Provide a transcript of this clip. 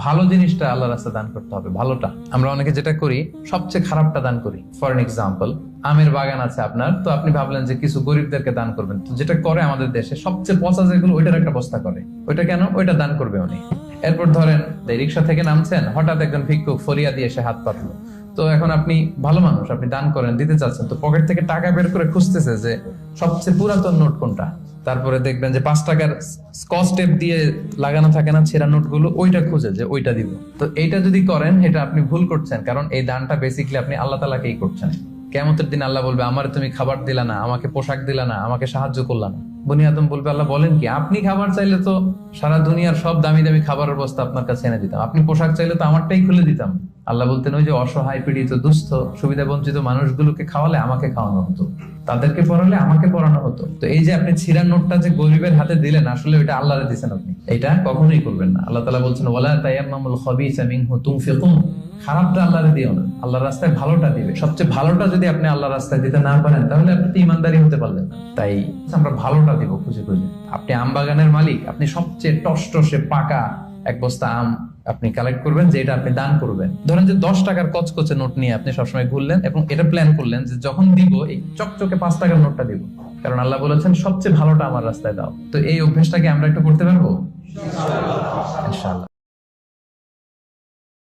ভালো জিনিসটা আল্লাহ রাস্তায় দান করতে হবে, ভালোটা। আমরা অনেকে যেটা করি, সবচেয়ে খারাপটা দান করি। ফর এন এক্সাম্পল, আমের বাগান আছে আপনার, তো আপনি ভাবলেন যে কিছু গরিবদেরকে দান করবেন। তো যেটা করে আমাদের দেশে সবচেয়ে পচা যেগুলো, ওইটার একটা বস্তা করে। ওইটা কেন? ওইটা দান করবে উনি। এরপর ধরেন রিক্সা থেকে নামছেন, হঠাৎ একজন ভিক্ষুক ফরিয়া দিয়ে এসে হাত পাতলো। তো এখন আপনি ভালো মানুষ, আপনি দান করেন, দিতে চাচ্ছেন, তো পকেট থেকে টাকা বের করে খুঁজতেছে যে সবচেয়ে পুরাতন নোট কোনটা। তারপরে দেখবেন যে 5 টাকার স্কচ টেপ দিয়ে লাগানো থাকে না ছেঁড়া নোটগুলো, ওইটা খুঁজে যে ওইটা দিব। তো এইটা যদি করেন, এটা আপনি ভুল করছেন, কারণ এই দানটা বেসিক্যালি আপনি আল্লাহ তাআলাকেই করছেন। কিয়ামতের দিন আল্লাহ বলবে, আমার তুমি খাবার দিলা না, আমাকে পোশাক দিলা না, আমাকে সাহায্য করলা না। বনি আদম বলবে, আল্লাহ বলেন কি? আপনি খাবার চাইলে তো সারা দুনিয়ার সব দামি দামি খাবারের বস্তা আপনার কাছে এনে দিতাম, আপনি পোশাক চাইলে তো আমারটাই খুলে দিতাম। আল্লাহ বলতেন, ওই যে অসহায়, পীড়িত, দুস্থ, সুবিধা বঞ্চিত মানুষগুলোকে খাওয়ালে আমাকে খাওয়ানো হতো, তাদেরকে পড়ালে আমাকে পড়ানো হতো। তো এই যে আপনি ছিঁড়া নোটটা যে গরিবের হাতে দিলেন, আসলে ওইটা আল্লাহরে দিয়েছেন আপনি, এটা কখনোই করবেন না। আল্লাহ তাআলা বলছেন, ওয়ালা তায়াম্মামুল খাবিসা মিনহু তুনফিকুন, খারাপটা আল্লাহরে দিও না, আল্লাহর রাস্তায় ভালোটা দিবে। সবচেয়ে ভালোটা যদি আপনি আল্লাহর রাস্তায় দিতে না পারেন, তাহলে আপনি তো ইমানদারি হতে পারলেন না। তাই আমরা ভালোটা দিব খুঁজে খুঁজে। আপনি আম বাগানের মালিক, আপনি সবচেয়ে টসটসে পাকা এক বস্তা আম আপনি কালেক্ট করবেন, যে এটা আপনি দান করবেন। ধরেন যে 10 টাকার কচকচে নোট নিয়ে আপনি সবসময় ঘুরলেন এবং এটা প্ল্যান করলেন যে যখন দিব এই চকচকে 5 টাকার নোটটা দিব, কারণ আল্লাহ বলেছেন সবচেয়ে ভালোটা আমার রাস্তায় দাও। তো এই অভ্যেসটাকে আমরা একটু করতে পারবো ইনশাআল্লাহ।